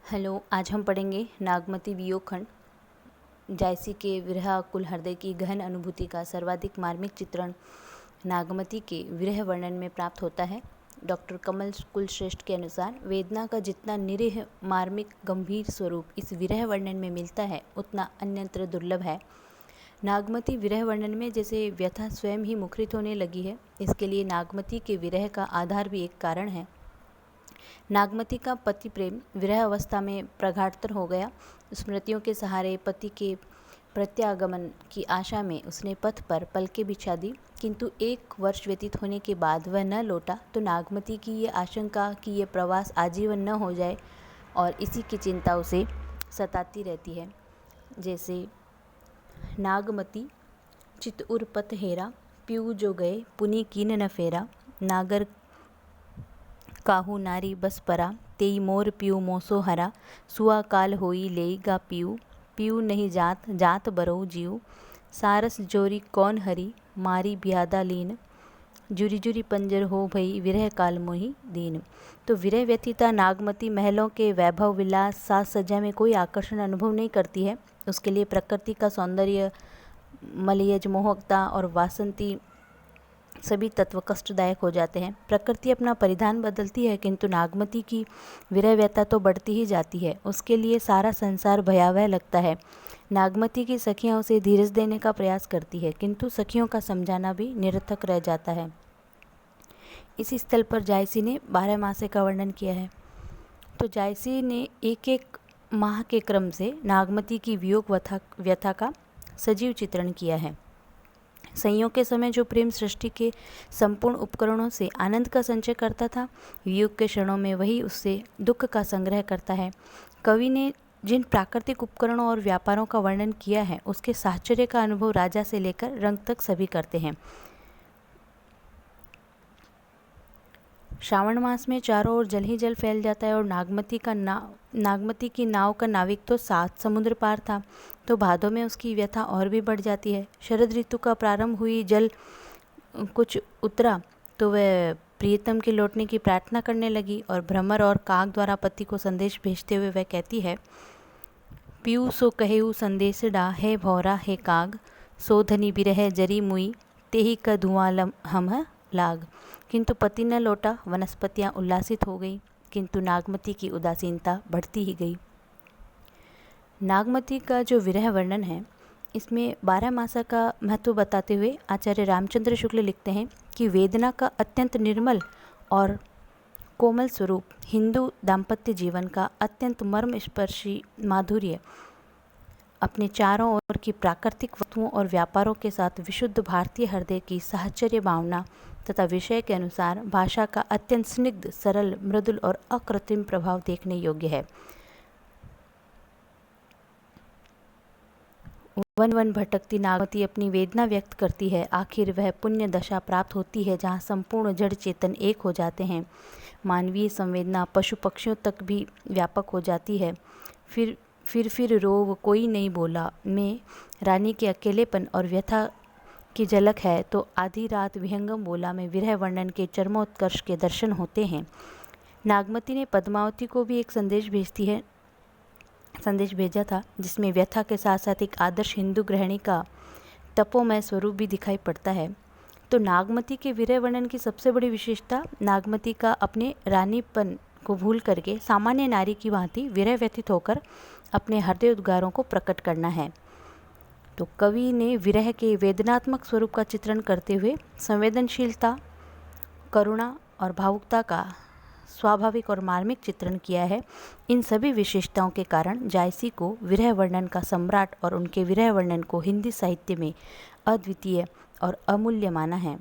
Hello, आज हम पढ़ेंगे नागमती वियोग खंड। जायसी के विरह कुल हृदय की गहन अनुभूति का सर्वाधिक मार्मिक चित्रण नागमती के विरह वर्णन में प्राप्त होता है। डॉक्टर कमल कुलश्रेष्ठ के अनुसार वेदना का जितना निरीह मार्मिक गंभीर स्वरूप इस विरह वर्णन में मिलता है, उतना अन्यत्र दुर्लभ है। नागमती विरह वर्णन में जैसे व्यथा स्वयं ही मुखरित होने लगी है, इसके लिए नागमती के विरह का आधार भी एक कारण है। नागमती का पति प्रेम विरह अवस्था में प्रगाढ़तर हो गया। स्मृतियों के सहारे पति के प्रत्यागमन की आशा में उसने पथ पर पलकें बिछा दी, किंतु 1 वर्ष व्यतीत होने के बाद वह न लौटा तो नागमती की ये आशंका कि ये प्रवास आजीवन न हो जाए और इसी की चिंता उसे सताती रहती है। जैसे नागमती चित उर पत हेरा, पीऊ जो गए पुनि कीन न फेरा, नागर काहू नारी बस परा, तेई मोर पीऊ मोसो हरा, सुआ काल होई लेईगा पीऊ, पीऊ नहीं जात जात बरो जीव, सारस जोरी कौन हरी, मारी ब्यादा लीन, जुरी जुरी पंजर हो भई विरह काल मोही दीन। तो विरह व्यथिता नागमती महलों के वैभव विलास साज सज्जा में कोई आकर्षण अनुभव नहीं करती है। उसके लिए प्रकृति का सौंदर्य, मलयज मोहकता और वासंती सभी तत्व कष्टदायक हो जाते हैं। प्रकृति अपना परिधान बदलती है, किंतु नागमती की विरह व्यथा तो बढ़ती ही जाती है। उसके लिए सारा संसार भयावह लगता है। नागमती की सखियां उसे धीरज देने का प्रयास करती है, किंतु सखियों का समझाना भी निरर्थक रह जाता है। इसी स्थल पर जायसी ने 12 मासे का वर्णन किया है। तो जायसी ने एक माह के क्रम से नागमती की वियोग व्यथा का सजीव चित्रण किया है। संयोग के समय जो प्रेम सृष्टि के संपूर्ण उपकरणों से आनंद का संचय करता था, वियोग के क्षणों में वही उससे दुख का संग्रह करता है। कवि ने जिन प्राकृतिक उपकरणों और व्यापारों का वर्णन किया है, उसके साहचर्य का अनुभव राजा से लेकर रंग तक सभी करते हैं। श्रावण मास में चारों ओर जल ही जल फैल जाता है और नागमती की नाव का नाविक तो 7 समुद्र पार था, तो भादों में उसकी व्यथा और भी बढ़ जाती है। शरद ऋतु का प्रारंभ हुई, जल कुछ उतरा तो वह प्रियतम के लौटने की प्रार्थना करने लगी और भ्रमर और काग द्वारा पति को संदेश भेजते हुए वह कहती है, पीऊ सो कहेऊ संदेश डा है भौरा है काग, सो धनी बिरह जरी मुई, तेही का धुआं हम लाग। किंतु पति न लौटा, वनस्पतियां उल्लासित हो गई, किंतु नागमती की उदासीनता बढ़ती ही गई। नागमती का जो विरह वर्णन है, इसमें 12 मासा का महत्व बताते हुए आचार्य रामचंद्र शुक्ल लिखते हैं कि वेदना का अत्यंत निर्मल और कोमल स्वरूप हिंदू दाम्पत्य जीवन का अत्यंत मर्मस्पर्शी माधुर्य अपने चारों ओर की प्राकृतिक वस्तुओं और व्यापारों के साथ विशुद्ध भारतीय हृदय की साहचर्य भावना तथा विषय के अनुसार भाषा का अत्यंत स्निग्ध, सरल, मृदुल और अकृत्रिम प्रभाव देखने योग्य है। वन वन भटकती नागमती अपनी वेदना व्यक्त करती है। आखिर वह पुण्य दशा प्राप्त होती है जहाँ संपूर्ण जड़ चेतन एक हो जाते हैं। मानवीय संवेदना पशु पक्षियों तक भी व्यापक हो जाती है। फिर रोव कोई नहीं बोला में रानी के अकेलेपन और व्यथा की झलक है, तो आधी रात विहंगम बोला में विरह वर्णन के चरमोत्कर्ष के दर्शन होते हैं। नागमती ने पद्मावती को भी एक संदेश भेजा था, जिसमें व्यथा के साथ साथ एक आदर्श हिंदू गृहिणी का तपोमय स्वरूप भी दिखाई पड़ता है। तो नागमती के विरह वर्णन की सबसे बड़ी विशेषता नागमती का अपने रानीपन को भूल करके सामान्य नारी की भांति विरह व्यथित होकर अपने हृदय उद्गारों को प्रकट करना है। तो कवि ने विरह के वेदनात्मक स्वरूप का चित्रण करते हुए संवेदनशीलता, करुणा और भावुकता का स्वाभाविक और मार्मिक चित्रण किया है। इन सभी विशेषताओं के कारण जायसी को विरह वर्णन का सम्राट और उनके विरह वर्णन को हिंदी साहित्य में अद्वितीय और अमूल्य माना है।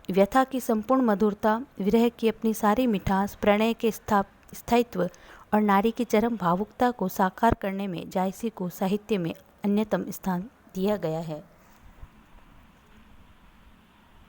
व्यथा की संपूर्ण मधुरता, विरह की अपनी सारी मिठास, प्रणय के स्थायित्व और नारी की चरम भावुकता को साकार करने में जायसी को साहित्य में अन्यतम स्थान दिया गया है।